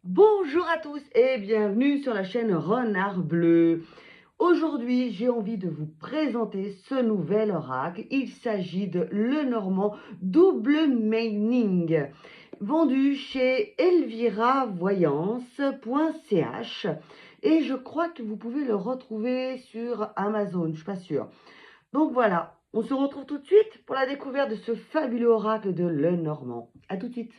Bonjour à tous et bienvenue sur la chaîne Renard Bleu. Aujourd'hui, j'ai envie de vous présenter ce nouvel oracle. Il s'agit de Lenormand Double Meaning, vendu chez elviravoyance.ch et je crois que vous pouvez le retrouver sur Amazon, je suis pas sûre. Donc voilà, on se retrouve tout de suite pour la découverte de ce fabuleux oracle de Lenormand. À tout de suite.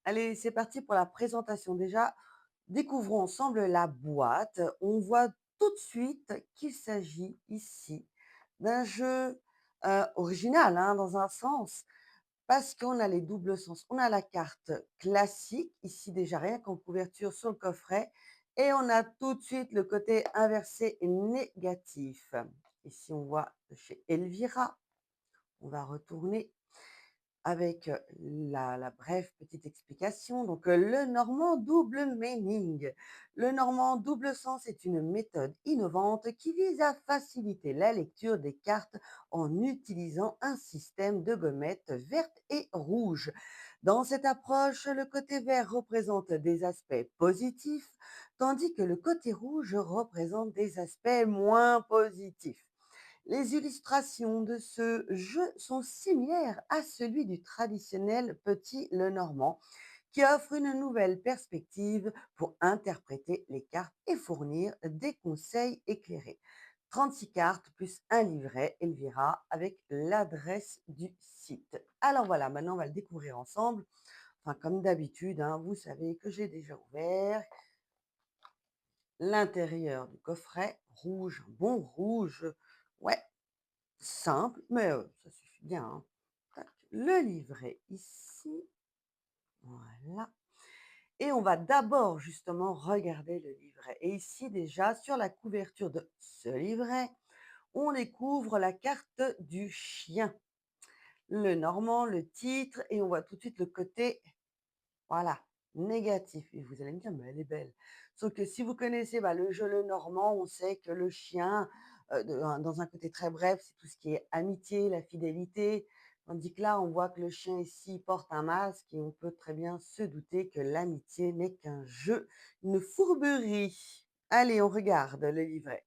Allez, c'est parti pour la présentation. Déjà, découvrons ensemble la boîte. On voit tout de suite qu'il s'agit ici d'un jeu original, hein, dans un sens, parce qu'on a les doubles sens. On a la carte classique, ici déjà rien qu'en couverture sur le coffret, et on a tout de suite le côté inversé et négatif. Ici, on voit de chez Elvira. On va retourner avec la brève petite explication. Donc, le normand double meaning. Le normand double sens est une méthode innovante qui vise à faciliter la lecture des cartes en utilisant un système de gommettes vertes et rouges. Dans cette approche, le côté vert représente des aspects positifs, tandis que le côté rouge représente des aspects moins positifs. Les illustrations de ce jeu sont similaires à celui du traditionnel Petit Lenormand, qui offre une nouvelle perspective pour interpréter les cartes et fournir des conseils éclairés. 36 cartes plus un livret Elvira avec l'adresse du site. Alors voilà, maintenant on va le découvrir ensemble. Enfin, comme d'habitude, hein, vous savez que j'ai déjà ouvert l'intérieur du coffret rouge, un bon rouge. Ouais, simple, mais ça suffit bien, hein. Tac, le livret ici, voilà, et on va d'abord justement regarder le livret et ici déjà sur la couverture de ce livret, on découvre la carte du chien, le normand, le titre et on voit tout de suite le côté, voilà, négatif et vous allez me dire: «Mais elle est belle». Sauf que si vous connaissez, bah, le jeu Le Normand, on sait que le chien, dans un côté très bref, c'est tout ce qui est amitié, la fidélité. Tandis que là, on voit que le chien ici porte un masque et on peut très bien se douter que l'amitié n'est qu'un jeu, une fourberie. Allez, on regarde le livret.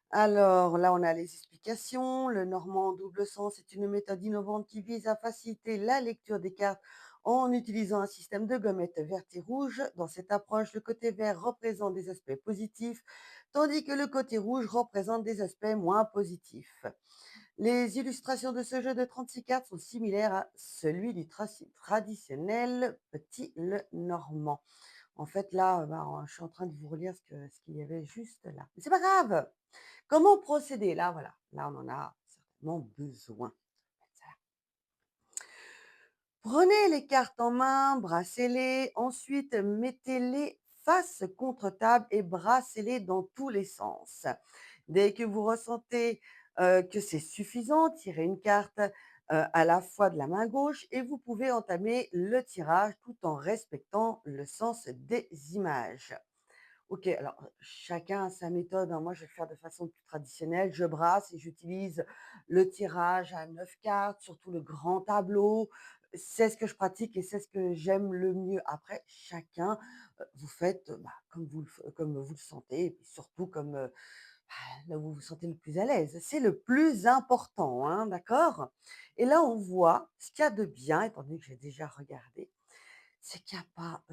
Alors là, on a les explications. Le normand en double sens est une méthode innovante qui vise à faciliter la lecture des cartes en utilisant un système de gommettes vertes et rouges. Dans cette approche, le côté vert représente des aspects positifs, tandis que le côté rouge représente des aspects moins positifs. Les illustrations de ce jeu de 36 cartes sont similaires à celui du traditionnel Petit le Normand. En fait, là, bah, je suis en train de vous relire ce qu'il y avait juste là. Mais c'est pas grave. Comment procéder? Là, voilà, là, on en a certainement besoin. Prenez les cartes en main, brassez-les, ensuite mettez-les face contre table et brassez-les dans tous les sens. Dès que vous ressentez que c'est suffisant, tirez une carte à la fois de la main gauche et vous pouvez entamer le tirage tout en respectant le sens des images. OK, alors, chacun a sa méthode, hein. Moi, je vais le faire de façon plus traditionnelle. Je brasse et j'utilise le tirage à 9 cartes, surtout le grand tableau. C'est ce que je pratique et c'est ce que j'aime le mieux. Après, chacun, vous faites, bah, comme vous le sentez et puis surtout comme, là où vous vous sentez le plus à l'aise. C'est le plus important, hein, d'accord? Et là, on voit ce qu'il y a de bien, étant donné que j'ai déjà regardé, c'est qu'il y a pas,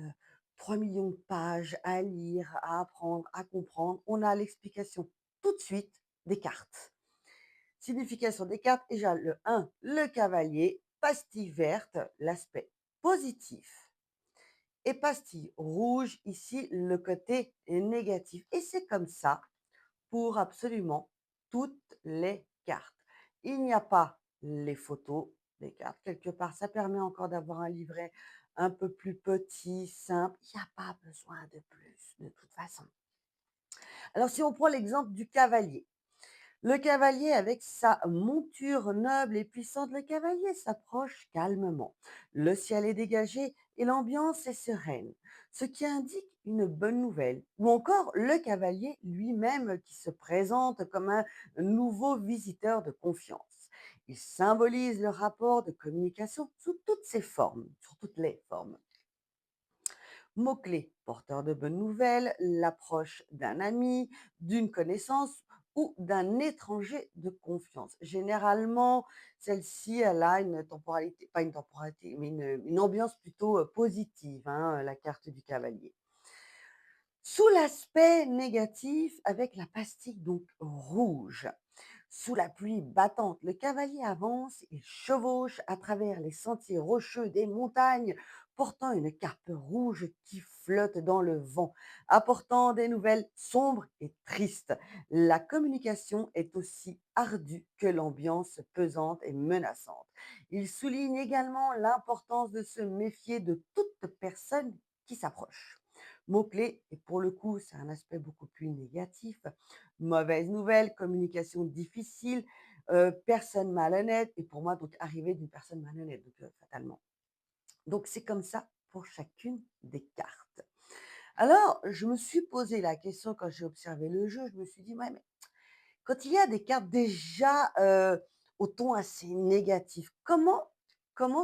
3 000 de pages à lire, à apprendre, à comprendre. On a l'explication tout de suite des cartes. Signification des cartes, déjà le un, le cavalier, pastille verte, l'aspect positif et pastille rouge, ici le côté négatif et c'est comme ça pour absolument toutes les cartes. Il n'y a pas les photos des cartes quelque part. Ça permet encore d'avoir un livret un peu plus petit, simple. Il n'y a pas besoin de plus, de toute façon. Alors, si on prend l'exemple du cavalier, Le cavalier avec sa monture noble et puissante, le cavalier s'approche calmement. Le ciel est dégagé et l'ambiance est sereine, ce qui indique une bonne nouvelle. Ou encore le cavalier lui-même qui se présente comme un nouveau visiteur de confiance. Il symbolise le rapport de communication sous toutes ses formes, sur toutes les formes. Mots-clés, porteur de bonnes nouvelles, l'approche d'un ami, d'une connaissance ou d'un étranger de confiance. Généralement, celle-ci, elle a une temporalité, pas une temporalité, mais une ambiance plutôt positive, hein, la carte du cavalier. Sous l'aspect négatif, avec la pastille donc rouge, sous la pluie battante, le cavalier avance et chevauche à travers les sentiers rocheux des montagnes, portant une carpe rouge qui flotte dans le vent, apportant des nouvelles sombres et tristes. La communication est aussi ardue que l'ambiance pesante et menaçante. Il souligne également l'importance de se méfier de toute personne qui s'approche. Mot-clé, et pour le coup, c'est un aspect beaucoup plus négatif. Mauvaise nouvelle, communication difficile, personne malhonnête et pour moi donc arrivée d'une personne malhonnête donc fatalement. Donc c'est comme ça pour chacune des cartes. Alors je me suis posé la question quand j'ai observé le jeu, je me suis dit: «Ouais, mais quand il y a des cartes déjà, au ton assez négatif, comment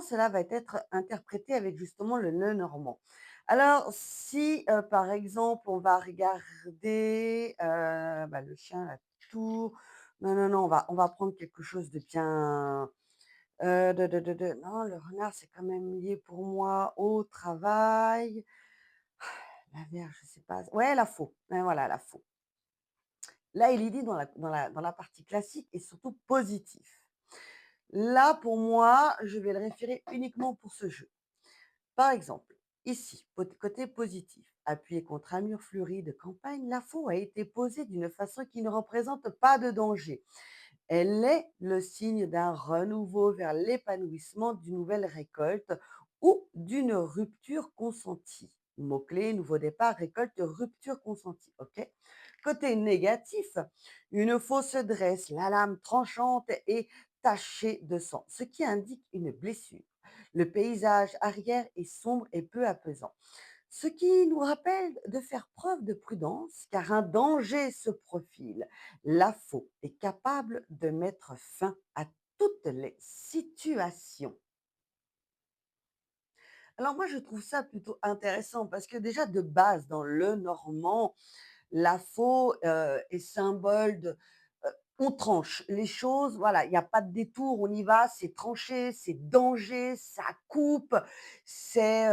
cela va être interprété avec justement le Lenormand?» Alors si, par exemple, on va regarder, bah, le chien, la tour, non, non, non, on va prendre quelque chose de bien, non, le renard, c'est quand même lié pour moi au travail. La Vierge, je sais pas, ouais, la faux, ouais, voilà, la faux. Là, il est dit dans la partie classique et surtout positif. Là, pour moi, je vais le référer uniquement pour ce jeu. Par exemple, ici, côté positif, appuyé contre un mur fleuri de campagne, la faux a été posée d'une façon qui ne représente pas de danger. Elle est le signe d'un renouveau vers l'épanouissement d'une nouvelle récolte ou d'une rupture consentie. Mot-clé, nouveau départ, récolte, rupture consentie. OK. Côté négatif, une faux se dresse, la lame tranchante est tachée de sang, ce qui indique une blessure. Le paysage arrière est sombre et peu apaisant. Ce qui nous rappelle de faire preuve de prudence, car un danger se profile. La faux est capable de mettre fin à toutes les situations. Alors moi, je trouve ça plutôt intéressant parce que déjà de base, dans le normand, la faux est symbole de, on tranche les choses, voilà, il y a pas de détour, on y va, c'est tranché, c'est danger, ça coupe, c'est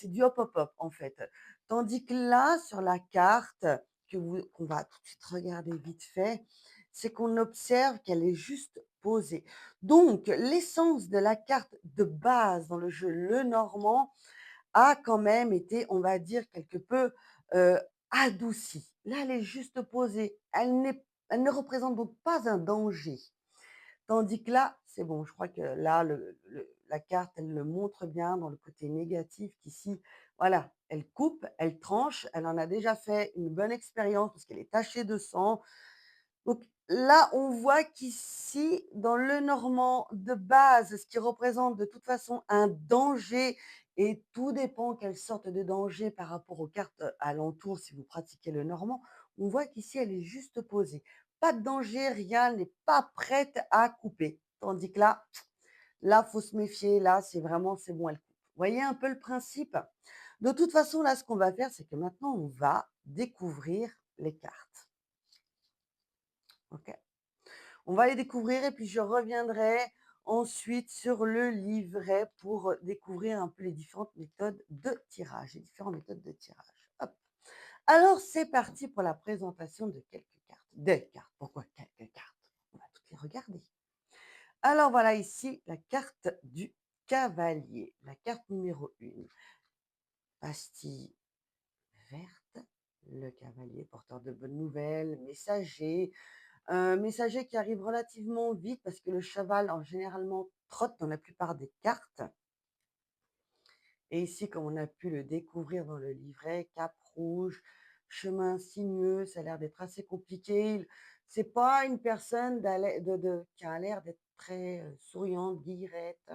du hop, hop, hop, en fait. Tandis que là, sur la carte qu'on va tout de suite regarder vite fait, c'est qu'on observe qu'elle est juste posée. Donc l'essence de la carte de base dans le jeu Lenormand a quand même été, on va dire, quelque peu, heu, adoucie. Là, elle est juste posée. Elle ne représente donc pas un danger. Tandis que là, c'est bon, je crois que là, la carte, elle le montre bien dans le côté négatif qu'ici, voilà, elle coupe, elle tranche, elle en a déjà fait une bonne expérience parce qu'elle est tachée de sang. Donc là, on voit qu'ici, dans le normand de base, ce qui représente de toute façon un danger et tout dépend quelle sorte de danger par rapport aux cartes, alentours si vous pratiquez le normand, on voit qu'ici elle est juste posée. Pas de danger, rien, elle n'est pas prête à couper. Tandis que là, faut se méfier, là, c'est bon, elle coupe. Vous voyez un peu le principe? De toute façon, là, ce qu'on va faire, c'est que maintenant on va découvrir les cartes. OK? On va les découvrir et puis je reviendrai ensuite sur le livret pour découvrir un peu les différentes méthodes de tirage, les différentes méthodes de tirage. Hop. Alors c'est parti pour la présentation de quelques cartes. Des cartes. Pourquoi quelques cartes? On va toutes les regarder. Alors voilà ici la carte du cavalier, la carte numéro 1. Pastille verte, le cavalier porteur de bonnes nouvelles, messager, un messager qui arrive relativement vite parce que le cheval, en généralement, trotte dans la plupart des cartes. Et ici, comme on a pu le découvrir dans le livret, cap rouge, chemin sinueux, ça a l'air d'être assez compliqué. C'est pas une personne qui a l'air d'être très, souriante, guillerette,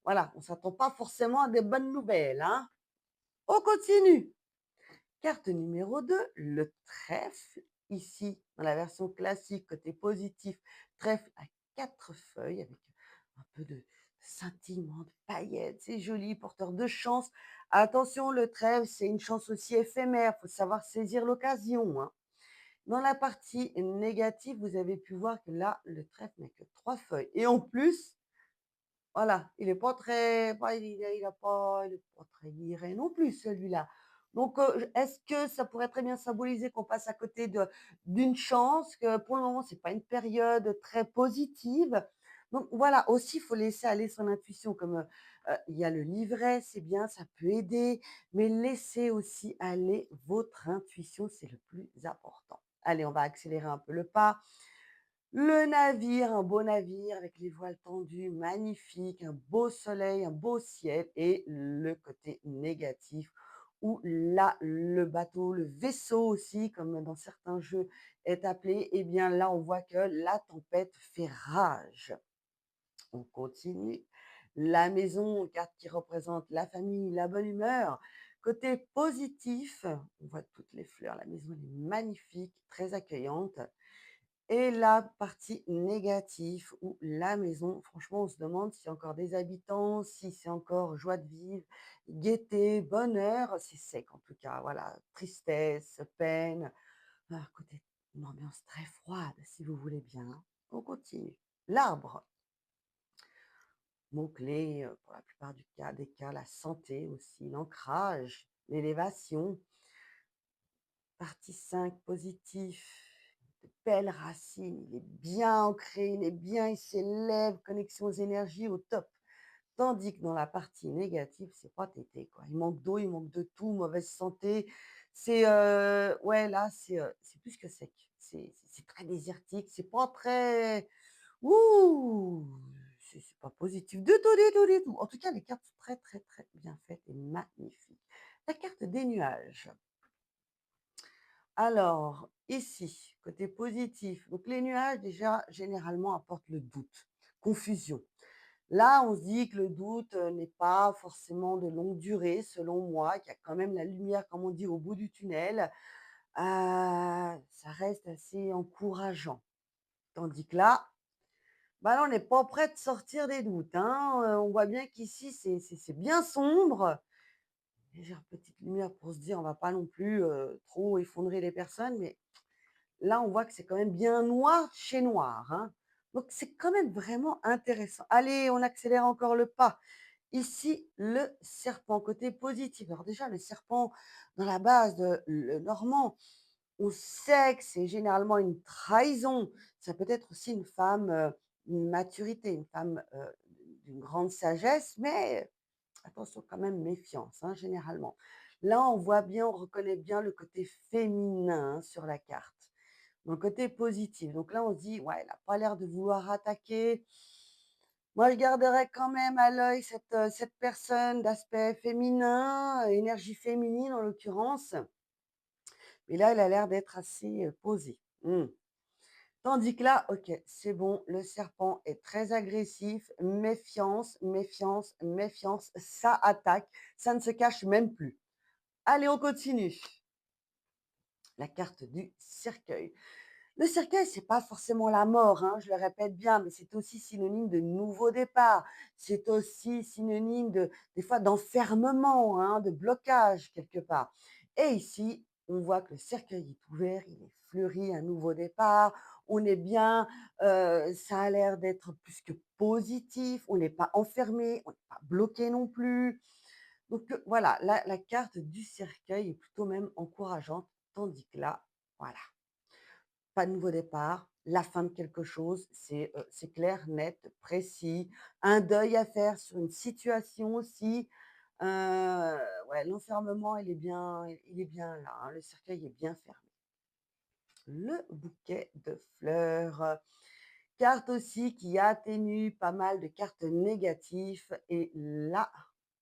voilà, on s'attend pas forcément à des bonnes nouvelles, hein. On continue. Carte numéro 2, le trèfle. Ici, dans la version classique, côté positif, trèfle à 4 feuilles avec un peu de scintillement, de paillettes. C'est joli, porteur de chance. Attention, le trèfle, c'est une chance aussi éphémère. Il faut savoir saisir l'occasion, hein. Dans la partie négative, vous avez pu voir que là, le trèfle n'a que 3 feuilles. Et en plus, voilà, il est pas très pas il est pas très guilleret non plus celui-là. Donc, est-ce que ça pourrait très bien symboliser qu'on passe à côté d'une chance, que pour le moment, c'est pas une période très positive? Donc voilà, aussi, il faut laisser aller son intuition comme, il y a le livret, c'est bien, ça peut aider, mais laissez aussi aller votre intuition, c'est le plus important. Allez, on va accélérer un peu le pas. Le navire, un beau navire avec les voiles tendues, magnifique, un beau soleil, un beau ciel et le côté négatif où là, le bateau, le vaisseau aussi, comme dans certains jeux est appelé, eh bien là, on voit que la tempête fait rage. On continue. La maison, carte qui représente la famille, la bonne humeur. Côté positif, on voit toutes les fleurs. La maison elle est magnifique, très accueillante. Et la partie négative où la maison, franchement, on se demande s'il y a encore des habitants, si c'est encore joie de vivre, gaieté, bonheur. C'est sec en tout cas, voilà, tristesse, peine, côté une ambiance très froide, si vous voulez bien. On continue. L'arbre, mot-clé pour la plupart des cas, la santé aussi, l'ancrage, l'élévation. Partie 5 positif, de belles racines, il est bien ancré, il est bien, il s'élève, connexion aux énergies au top. Tandis que dans la partie négative, c'est pas tété, quoi. Il manque d'eau, il manque de tout, mauvaise santé. C'est, ouais, là, c'est plus que sec. C'est très désertique, c'est pas très ouh! C'est pas positif du tout, du tout, du tout. En tout cas, les cartes sont très, très, très bien faites et magnifiques. La carte des nuages. Alors, ici, côté positif, donc les nuages, déjà, généralement, apportent le doute, confusion. Là, on se dit que le doute n'est pas forcément de longue durée, selon moi, qu'il y a quand même la lumière, comme on dit, au bout du tunnel. Ça reste assez encourageant. Tandis que là, bah là, on n'est pas prêt de sortir des doutes, hein. On voit bien qu'ici, c'est bien sombre. Légère petite lumière pour se dire, on va pas non plus trop effondrer les personnes, mais là, on voit que c'est quand même bien noir chez noir, hein. Donc c'est quand même vraiment intéressant. Allez, on accélère encore le pas. Ici, le serpent, côté positif. Alors déjà, le serpent, dans la base de le normand, on sait que c'est généralement une trahison. Ça peut être aussi une femme, une maturité, une femme, d'une grande sagesse, mais attention quand même, méfiance, hein, généralement. Là, on voit bien, on reconnaît bien le côté féminin, hein, sur la carte. Dans le côté positif. Donc là, on se dit: «Ouais, elle a pas l'air de vouloir attaquer». Moi, je garderais quand même à l'œil cette personne d'aspect féminin, énergie féminine en l'occurrence. Mais là, elle a l'air d'être assez, posée. Mmh. Tandis que là, OK, c'est bon, le serpent est très agressif, méfiance, méfiance, méfiance, ça attaque, ça ne se cache même plus. Allez, on continue. La carte du cercueil. Le cercueil, c'est pas forcément la mort, hein, je le répète bien, mais c'est aussi synonyme de nouveau départ. C'est aussi synonyme des fois d'enfermement, hein, de blocage quelque part. Et ici, on voit que le cercueil est ouvert, il est fleuri, un nouveau départ. On est bien, ça a l'air d'être plus que positif. On n'est pas enfermé, on n'est pas bloqué non plus. Donc voilà, la carte du cercueil est plutôt même encourageante, tandis que là, voilà, pas de nouveau départ, la fin de quelque chose, c'est clair, net, précis. Un deuil à faire sur une situation aussi. Heu, ouais, l'enfermement, il est bien là, hein, le cercueil est bien fermé. Le bouquet de fleurs, carte aussi qui atténue pas mal de cartes négatives et là,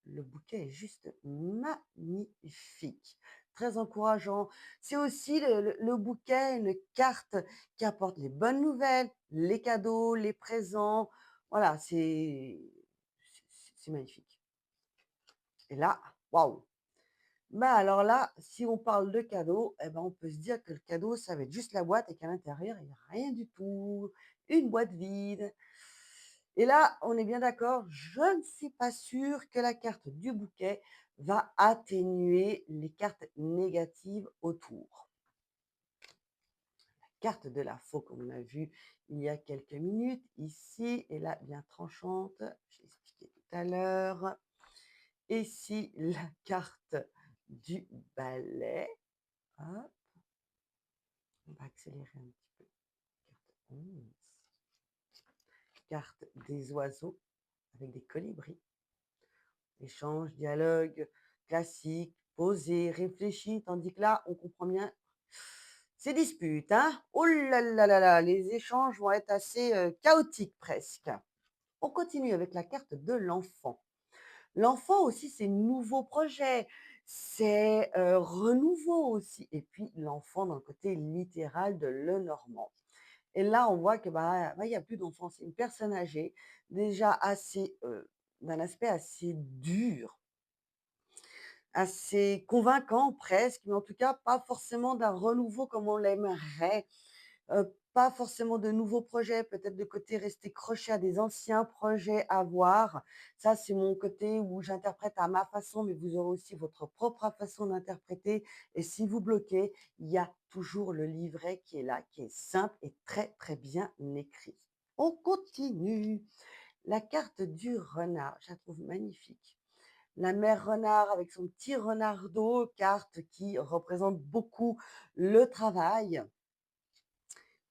le bouquet est juste magnifique. très encourageant. C'est aussi le bouquet, une carte qui apporte les bonnes nouvelles, les cadeaux, les présents. Voilà, c'est magnifique. Et là, waouh! Bah, alors là, si on parle de cadeau, eh ben, on peut se dire que le cadeau, ça va être juste la boîte et qu'à l'intérieur, il y a rien du tout, une boîte vide. Et là, on est bien d'accord, je ne suis pas sûre que la carte du bouquet va atténuer les cartes négatives autour. Carte de la faux, comme on a vu il y a quelques minutes, ici, et là, bien tranchante, j'ai expliqué tout à l'heure. Et ici, la carte du balai. Hop, on va accélérer un petit peu. Carte 11. Carte des oiseaux avec des colibris. Échange, dialogue classique, posé, réfléchi, tandis que là, on comprend bien, c'est dispute, hein? Oh là là là là, les échanges vont être assez chaotiques presque. On continue avec la carte de l'enfant. L'enfant aussi, c'est nouveau projet, c'est renouveau aussi. Et puis l'enfant dans le côté littéral de Lenormand. Et là, on voit que il y a plus d'enfant, c'est une personne âgée, déjà assez, d'un aspect assez dur, assez convaincant presque, mais en tout cas pas forcément d'un renouveau comme on l'aimerait. Pas forcément de nouveaux projets, peut-être de côté rester croché à des anciens projets à voir. Ça, c'est mon côté où j'interprète à ma façon, mais vous aurez aussi votre propre façon d'interpréter. Et si vous bloquez, il y a toujours le livret qui est là, qui est simple et très, très bien écrit. On continue. La carte du renard, je la trouve magnifique. La mère renard avec son petit renardeau, carte qui représente beaucoup le travail,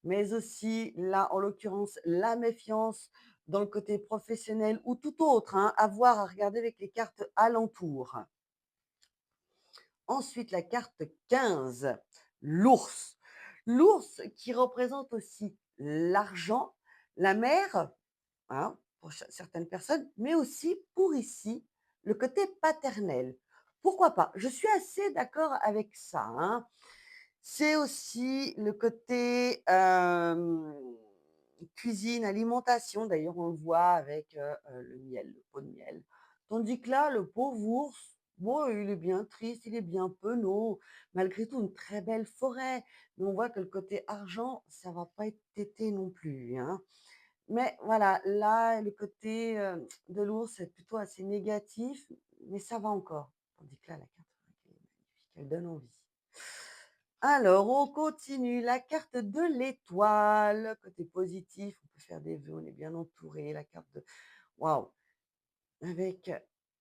mais aussi là, en l'occurrence, la méfiance dans le côté professionnel ou tout autre, hein, à voir, à regarder avec les cartes alentours. Ensuite, la carte 15, l'ours. L'ours qui représente aussi l'argent, la mer, hein, pour certaines personnes, mais aussi pour ici, le côté paternel. Pourquoi pas? Je suis assez d'accord avec ça, hein. C'est aussi le côté, cuisine, alimentation. D'ailleurs, on le voit avec, le miel, le pot de miel. Tandis que là, le pauvre ours, bon, il est bien triste, il est bien penaud. Malgré tout, une très belle forêt. Mais on voit que le côté argent, ça va pas être tété non plus, hein. Mais voilà, là, le côté, de l'ours est plutôt assez négatif, mais ça va encore. Tandis que là, la carte, elle est magnifique, elle donne envie. Alors, on continue. La carte de l'étoile. Côté positif, on peut faire des vœux, on est bien entouré. La carte de... Waouh! Avec,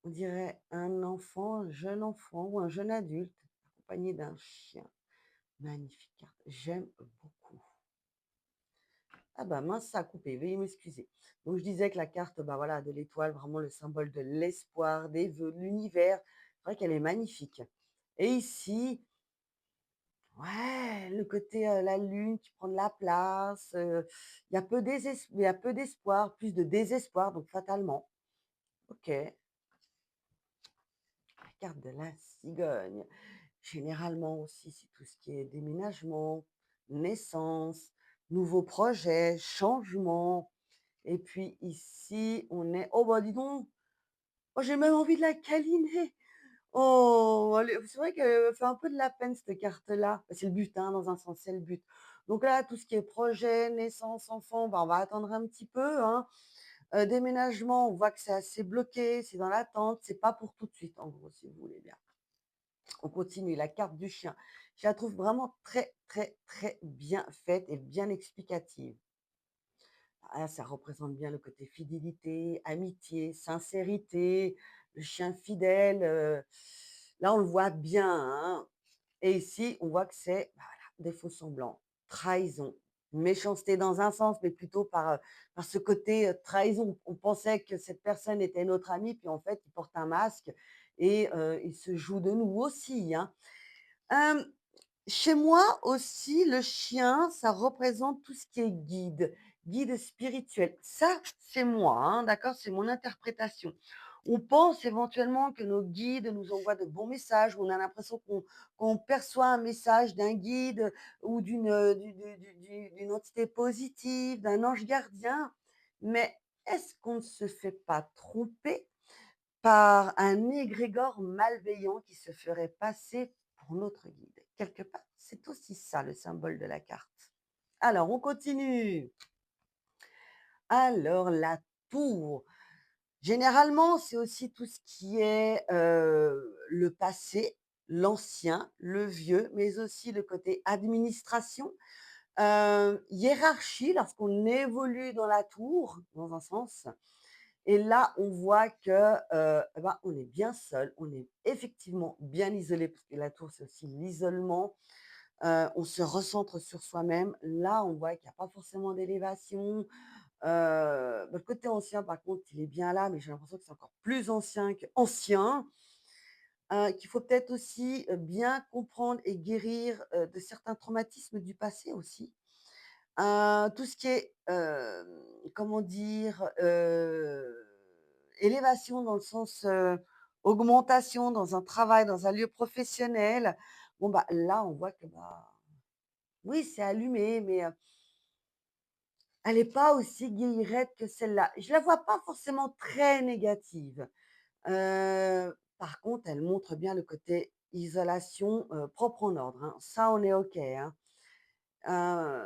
on dirait, un enfant, un jeune enfant ou un jeune adulte accompagné d'un chien. Magnifique carte. J'aime beaucoup. Ah bah mince, ça a coupé, veuillez m'excuser. Donc je disais que la carte voilà, de l'étoile, vraiment le symbole de l'espoir, des vœux, de l'univers, c'est vrai qu'elle est magnifique. Et ici, ouais, le côté, la lune qui prend de la place, il y a peu d'espoir, plus de désespoir, donc fatalement. OK, la carte de la cigogne. Généralement aussi, c'est tout ce qui est déménagement, naissance, nouveaux projets, changement. Et puis ici, on est oh bah, dis donc! Oh, j'ai même envie de la câliner! Oh, elle est c'est vrai qu'elle fait un peu de la peine cette carte-là. Bah, c'est le but, hein, dans un sens, c'est le but. Donc là, tout ce qui est projet, naissance, enfant, bah, on va attendre un petit peu, hein. Déménagement, on voit que c'est assez bloqué, c'est dans l'attente, c'est pas pour tout de suite, en gros, si vous voulez bien. On continue, la carte du chien. Je la trouve vraiment très, très, très bien faite et bien explicative. Ah, ça représente bien le côté fidélité, amitié, sincérité, le chien fidèle, là, on le voit bien, hein. Et ici, on voit que c'est, voilà, des faux-semblants, trahison, méchanceté dans un sens, mais plutôt par ce côté, trahison. On pensait que cette personne était notre ami, puis en fait, il porte un masque et il se joue de nous aussi, hein. Chez moi aussi, le chien, ça représente tout ce qui est guide, guide spirituel. Ça, c'est moi, hein, d'accord? C'est mon interprétation. On pense éventuellement que nos guides nous envoient de bons messages, on a l'impression qu'on perçoit un message d'un guide ou d'une entité positive, d'un ange gardien. Mais est-ce qu'on ne se fait pas tromper par un égrégore malveillant qui se ferait passer pour notre guide? Quelque part, c'est aussi ça le symbole de la carte. Alors, on continue. Alors, la tour. Généralement, c'est aussi tout ce qui est, le passé, l'ancien, le vieux, mais aussi le côté administration, hiérarchie lorsqu'on évolue dans la tour, dans un sens. Et là, on voit que, eh ben, on est bien seul, on est effectivement bien isolé parce que la tour, c'est aussi l'isolement. On se recentre sur soi-même. Là, on voit qu'il y a pas forcément d'élévation. Le côté ancien, par contre, il est bien là, mais j'ai l'impression que c'est encore plus ancien qu'ancien. Qu'il faut peut-être aussi, bien comprendre et guérir, de certains traumatismes du passé aussi. Tout ce qui est, comment dire? Élévation dans le sens, augmentation dans un travail, dans un lieu professionnel. Bon, bah, là, on voit que, bah, oui, c'est allumé, mais, elle est pas aussi guillerette que celle-là. Je la vois pas forcément très négative. Par contre, elle montre bien le côté isolation, propre en ordre, hein. Ça, on est OK, hein.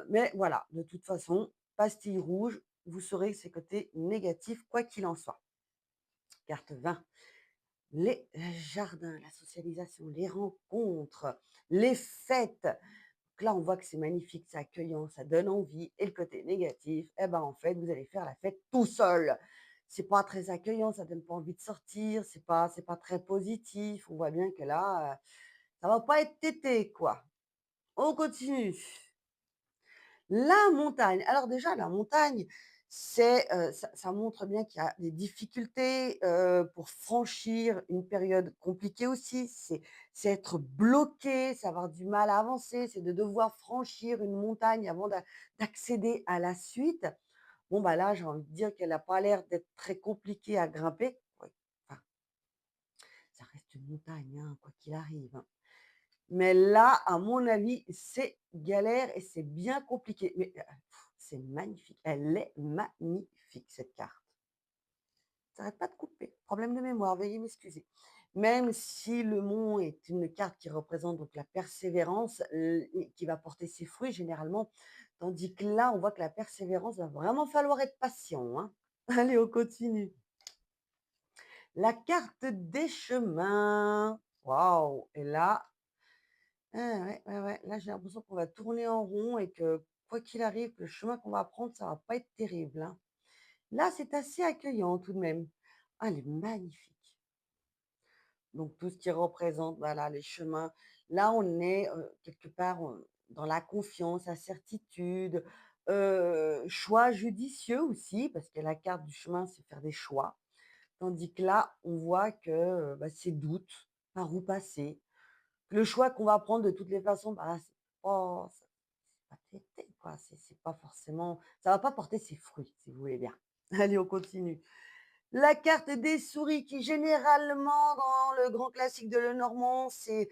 Mais voilà, de toute façon, pastille rouge, vous saurez ses côtés négatifs, quoi qu'il en soit. Carte 20, les jardins, la socialisation, les rencontres, les fêtes. Donc là, on voit que c'est magnifique, c'est accueillant, ça donne envie. Et le côté négatif, eh ben, en fait, vous allez faire la fête tout seul. C'est pas très accueillant, ça donne pas envie de sortir, c'est pas très positif. On voit bien que là, ça va pas être tété, quoi. On continue. La montagne. Alors déjà, la montagne, ça montre bien qu'il y a des difficultés, pour franchir une période compliquée aussi. C'est être bloqué, c'est avoir du mal à avancer, c'est de devoir franchir une montagne avant d'accéder à la suite. Bon, bah, là, j'ai envie de dire qu'elle a pas l'air d'être très compliquée à grimper. Oui, enfin, ça reste une montagne, hein, quoi qu'il arrive, hein. Mais là, à mon avis, c'est galère et c'est bien compliqué. Mais, c'est magnifique. Elle est magnifique cette carte. Ça arrête pas de couper. Problème de mémoire, veuillez m'excuser. Même si le mont est une carte qui représente donc la persévérance, et qui va porter ses fruits généralement, tandis que là, on voit que la persévérance va vraiment falloir être patient, hein. Allez, on continue. La carte des chemins. Waouh! Et là, ah ouais, ouais, ouais. Là, j'ai l'impression qu'on va tourner en rond et que, quoi qu'il arrive, le chemin qu'on va prendre, ça va pas être terrible, hein. Là, c'est assez accueillant tout de même. Ah, elle est magnifique. Donc tout ce qui représente, voilà, les chemins. Là, on est, quelque part, dans la confiance, la certitude, choix judicieux aussi, parce que la carte du chemin, c'est faire des choix. Tandis que là, on voit que, bah, c'est doute, par où passer. Le choix qu'on va prendre de toutes les façons, bah, c'est pas traité, quoi. C'est pas forcément ça va pas porter ses fruits, si vous voulez bien. Allez, on continue. La carte des souris qui généralement dans le grand classique de Lenormand, c'est,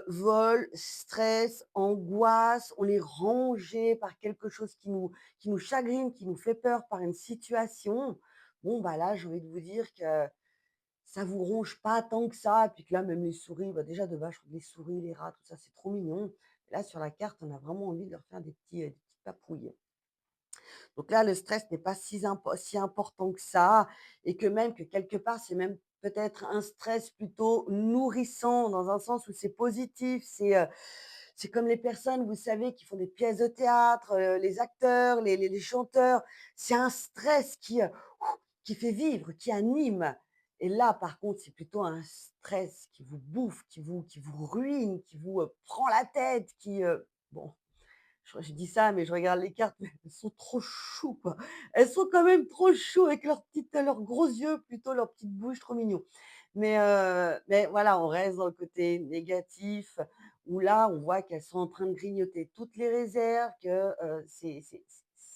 vol, stress, angoisse. On est rongé par quelque chose qui nous chagrine, qui nous fait peur par une situation. Bon, bah, là, j'ai envie de vous dire que ça vous ronge pas tant que ça, et puis que là, même les souris, bah, déjà de base, je trouve les souris, les rats, tout ça, c'est trop mignon. Là, sur la carte, on a vraiment envie de leur faire des petites papouilles. Donc là, le stress n'est pas si important que ça, et que même que quelque part, c'est même peut-être un stress plutôt nourrissant dans un sens où c'est positif. C'est comme les personnes, vous savez, qui font des pièces de théâtre, les acteurs, les chanteurs. C'est un stress qui fait vivre, qui anime. Et là, par contre, c'est plutôt un stress qui vous bouffe, qui vous ruine, qui vous, prend la tête, bon, je dis ça, mais je regarde les cartes, mais elles sont trop chou, quoi. Elles sont quand même trop chou avec leurs gros yeux, plutôt leurs petites bouches trop mignons. Mais voilà, on reste dans le côté négatif, où là, on voit qu'elles sont en train de grignoter toutes les réserves, que,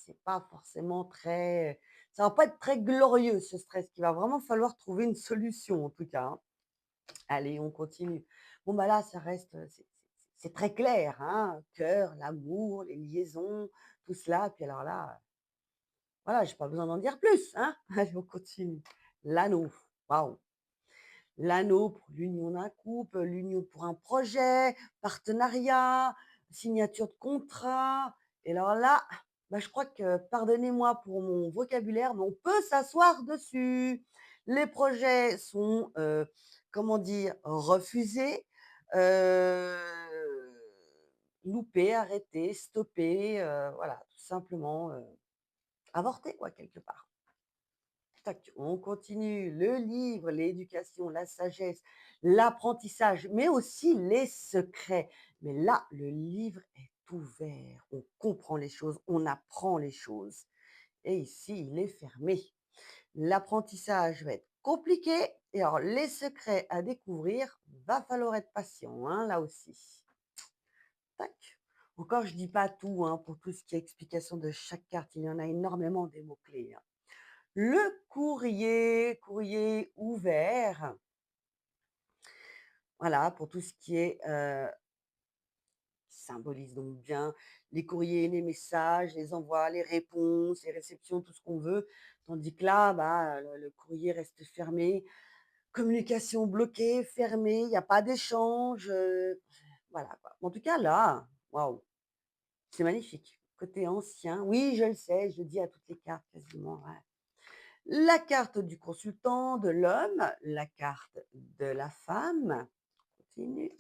c'est pas forcément très ça va pas être très glorieux ce stress. Il va vraiment falloir trouver une solution en tout cas, hein. Allez, on continue. Bon, bah, là, ça reste, c'est très clair, hein, cœur, l'amour, les liaisons, tout cela. Puis alors là, voilà, j'ai pas besoin d'en dire plus, hein. Allez, on continue. L'anneau, waouh! L'anneau pour l'union d'un couple, l'union pour un projet, partenariat, signature de contrat. Et alors là, bah, je crois que, pardonnez-moi pour mon vocabulaire, mais on peut s'asseoir dessus. Les projets sont, comment dire? Refusés, heu, loupés, arrêtés, stoppés, voilà, tout simplement, avortés quoi, quelque part. Tac, on continue. Le livre, l'éducation, la sagesse, l'apprentissage, mais aussi les secrets. Mais là, le livre est ouvert. On comprend les choses, on apprend les choses. Et ici, il est fermé. L'apprentissage va être compliqué. Et alors, les secrets à découvrir, va falloir être patient, hein, là aussi. Tac. Encore, je dis pas tout, hein, pour tout ce qui est explication de chaque carte. Il y en a énormément des mots-clés, hein. Le courrier, courrier ouvert, voilà, pour tout ce qui est, symbolise donc bien les courriers, les messages, les envois, les réponses, les réceptions, tout ce qu'on veut. Tandis que là, bah, le courrier reste fermé, communication bloquée, fermée, il y a pas d'échange, voilà quoi. En tout cas là, waouh, c'est magnifique. Côté ancien, oui, je le sais, je le dis à toutes les cartes quasiment, ouais. La carte du consultant, de l'homme, la carte de la femme, continue,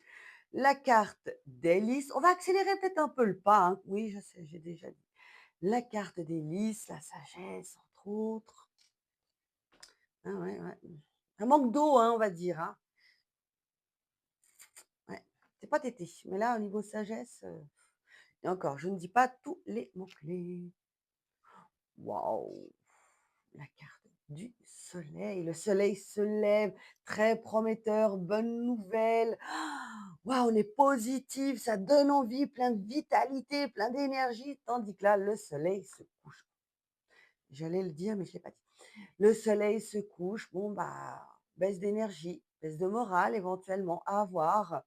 la carte d'hélice. On va accélérer peut-être un peu le pas, hein. Oui, je sais, j'ai déjà dit. La carte d'hélice, la sagesse, entre autres. Ah ouais, ouais. Un manque d'eau, hein, on va dire, hein. Ouais. C'est pas tété. Mais là, au niveau sagesse, et encore, je ne dis pas tous les mots-clés. Waouh! La carte du soleil. Le soleil se lève, très prometteur, bonne nouvelle. Waouh, on est positif, ça donne envie, plein de vitalité, plein d'énergie, tandis que là, le soleil se couche. J'allais le dire, mais je l'ai pas dit. Le soleil se couche, bon, bah, baisse d'énergie, baisse de morale éventuellement à voir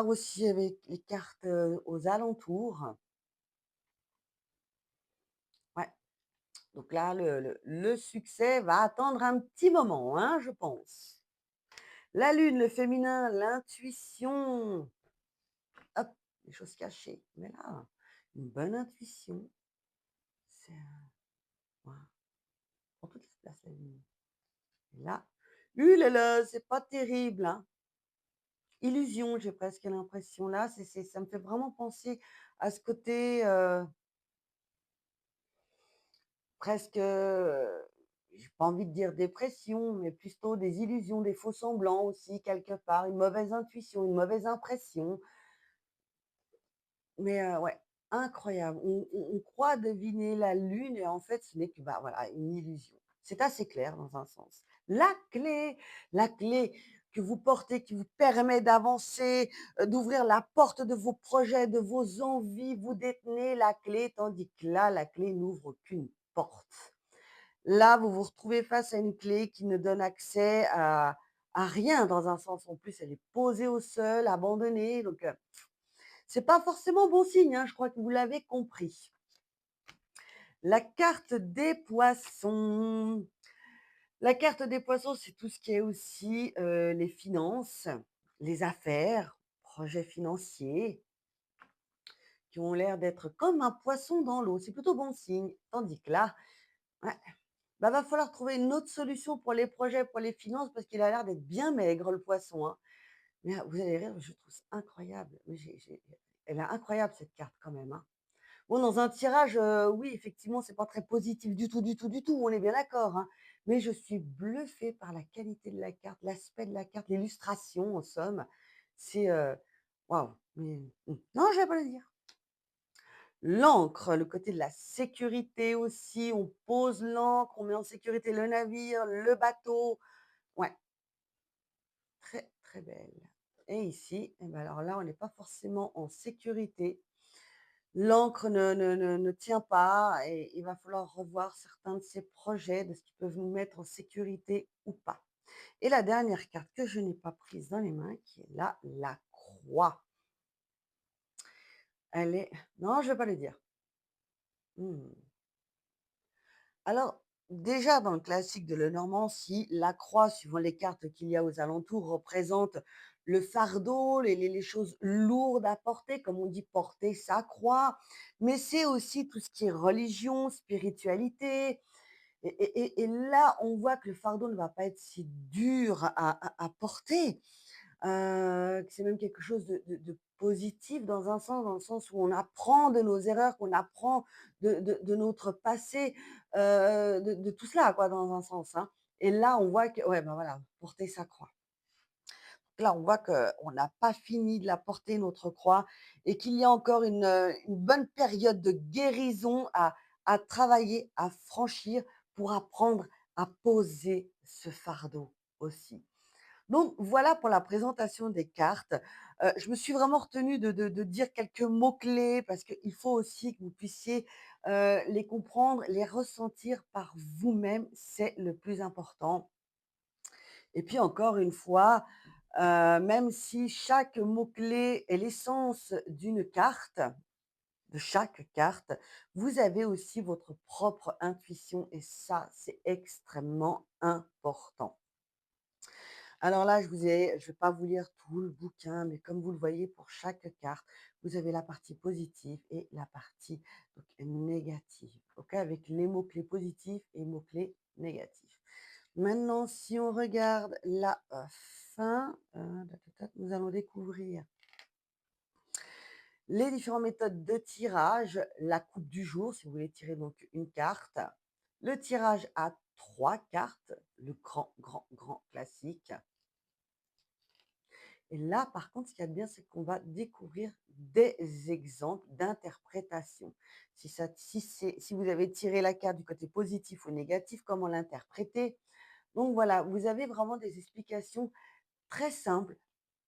aussi avec les cartes, aux alentours. Ouais. Donc là, le succès va attendre un petit moment, hein, je pense. La lune, le féminin, l'intuition, hop, les choses cachées. Mais là, une bonne intuition, c'est voilà, prend toute la place la lune. Et là, là là, c'est pas terrible, hein. Illusion, j'ai presque l'impression là, ça me fait vraiment penser à ce côté, presque, j'ai pas envie de dire dépression, mais plutôt des illusions, des faux semblants aussi quelque part, une mauvaise intuition, une mauvaise impression. Mais, ouais, incroyable. On croit deviner la lune et en fait ce n'est que, bah, voilà, une illusion. C'est assez clair dans un sens. La clé que vous portez qui vous permet d'avancer, d'ouvrir la porte de vos projets, de vos envies, vous détenez la clé, tandis que là, la clé n'ouvre qu'une porte. Là, vous vous retrouvez face à une clé qui ne donne accès à rien dans un sens. En plus, elle est posée au sol, abandonnée, donc c'est pas forcément bon signe, hein, je crois que vous l'avez compris. La carte des poissons. La carte des poissons, c'est tout ce qui est aussi, les finances, les affaires, projets financiers qui ont l'air d'être comme un poisson dans l'eau. C'est plutôt bon signe. Tandis que là, ouais, bah, va falloir trouver une autre solution pour les projets, pour les finances, parce qu'il a l'air d'être bien maigre le poisson, hein. Mais vous allez rire, je trouve ça incroyable. Mais elle est incroyable cette carte quand même, hein. Bon, dans un tirage, oui, effectivement, c'est pas très positif du tout, du tout, du tout, on est bien d'accord, hein. Mais je suis bluffée par la qualité de la carte, l'aspect de la carte, l'illustration en somme. C'est, waouh, mais non, je vais pas le dire. L'encre, le côté de la sécurité aussi, on pose l'encre, on met en sécurité le navire, le bateau. Ouais, très, très belle. Et ici, et ben alors là, on n'est pas forcément en sécurité. l'encre ne tient pas et il va falloir revoir certains de ces projets, de ce qui peut vous mettre en sécurité ou pas. Et la dernière carte que je n'ai pas prise dans les mains, qui est là, la croix. Elle est non, je ne vais pas le dire. Mmh. Alors, déjà dans le classique de Lenormand, si la croix, suivant les cartes qu'il y a aux alentours, représente le fardeau, les choses lourdes à porter, comme on dit porter sa croix, mais c'est aussi tout ce qui est religion, spiritualité. Et là, on voit que le fardeau ne va pas être si dur à porter. Que c'est même quelque chose de positif dans le sens où on apprend de nos erreurs, qu'on apprend de notre passé, de tout cela quoi, dans un sens, hein. Et là, on voit que ouais, ben, voilà, porter sa croix. Là, on voit qu'on n'a pas fini de la porter notre croix et qu'il y a encore une bonne période de guérison à travailler, à franchir pour apprendre à poser ce fardeau aussi. Donc voilà pour la présentation des cartes. Je me suis vraiment retenue de dire quelques mots-clés parce qu'il faut aussi que vous puissiez, les comprendre, les ressentir par vous-même, c'est le plus important. Et puis encore une fois, même si chaque mot-clé est l'essence d'une carte, de chaque carte, vous avez aussi votre propre intuition et ça, c'est extrêmement important. Alors là, je vais pas vous lire tout le bouquin, mais comme vous le voyez, pour chaque carte, vous avez la partie positive et la partie donc, négative. OK? Avec les mots-clés positifs et mots-clés négatifs. Maintenant, si on regarde la fin, nous allons découvrir les différentes méthodes de tirage, la coupe du jour, si vous voulez tirer donc une carte, le tirage à trois cartes, le grand, grand, grand classique. Et là, par contre, ce qu'il y a de bien, c'est qu'on va découvrir des exemples d'interprétation. Si vous avez tiré la carte du côté positif ou négatif, comment l'interpréter. Donc voilà, vous avez vraiment des explications très simples,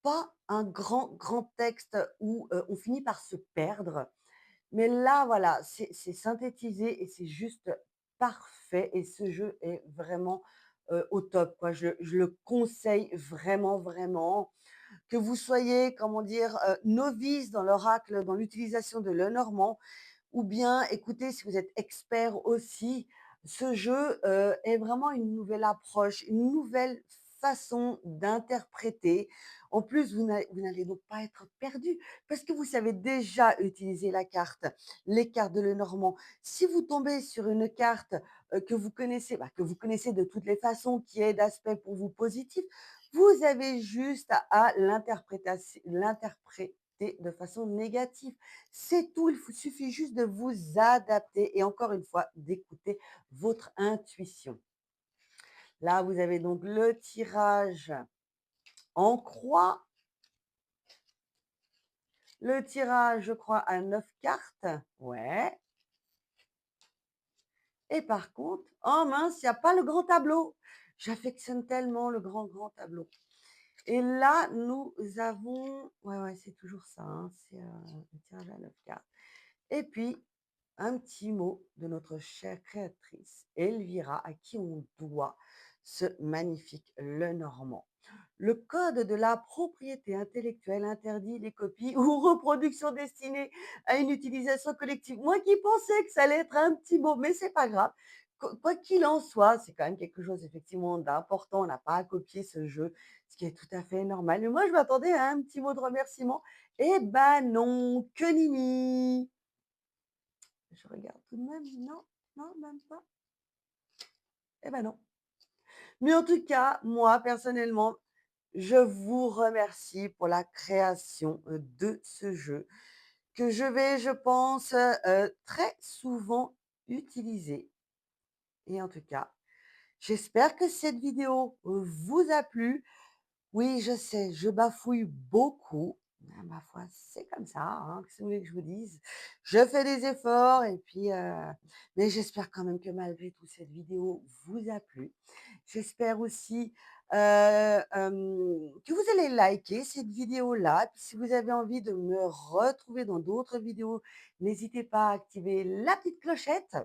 pas un grand, grand texte où on finit par se perdre. Mais là, voilà, c'est synthétisé et c'est juste parfait. Et ce jeu est vraiment au top, quoi. Je le conseille vraiment, vraiment. Que vous soyez, comment dire, novice dans l'oracle, dans l'utilisation de Lenormand ou bien, écoutez, si vous êtes expert aussi, ce jeu, est vraiment une nouvelle approche, une nouvelle façon d'interpréter. En plus, vous n'allez donc pas être perdu parce que vous savez déjà utiliser la carte, les cartes de Lenormand. Si vous tombez sur une carte, que vous connaissez, que vous connaissez de toutes les façons, qui est d'aspect pour vous positif, vous avez juste à l'interpréter de façon négative. C'est tout, il vous suffit juste de vous adapter et encore une fois, d'écouter votre intuition. Là, vous avez donc le tirage en croix, le tirage, je crois, à 9 cartes. Ouais. Et par contre, oh mince, il y a pas le grand tableau. J'affectionne tellement le grand, grand tableau. Et là, nous avons ouais, ouais, c'est toujours ça, hein, c'est, le tirage à 9 cartes. Et puis, un petit mot de notre chère créatrice Elvira, à qui on doit ce magnifique Lenormand. Le code de la propriété intellectuelle interdit les copies ou reproductions destinées à une utilisation collective. Moi qui pensais que ça allait être un petit mot, mais c'est pas grave. Quoi qu'il en soit, c'est quand même quelque chose effectivement d'important. On n'a pas à copier ce jeu, ce qui est tout à fait normal. Mais moi, je m'attendais à un petit mot de remerciement. Eh ben non, que nini. Je regarde tout de même. Non, non, même pas. Eh ben non. Mais en tout cas, moi, personnellement, je vous remercie pour la création de ce jeu que je vais, je pense, très souvent utiliser. Et en tout cas, j'espère que cette vidéo vous a plu. Oui, je sais, je bafouille beaucoup, Ah, ma foi, c'est comme ça, hein, qu'est-ce que vous voulez que je vous dise? Je fais des efforts et puis, mais j'espère quand même que malgré tout cette vidéo vous a plu. J'espère aussi, que vous allez liker cette vidéo-là. Et puis si vous avez envie de me retrouver dans d'autres vidéos, n'hésitez pas à activer la petite clochette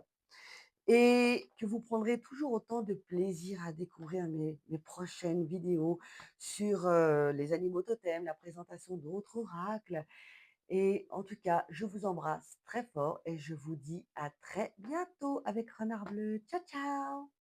et que vous prendrez toujours autant de plaisir à découvrir mes prochaines vidéos sur, les animaux totems, la présentation d'autres oracles et en tout cas, je vous embrasse très fort et je vous dis à très bientôt avec Renard Bleu. Ciao, ciao!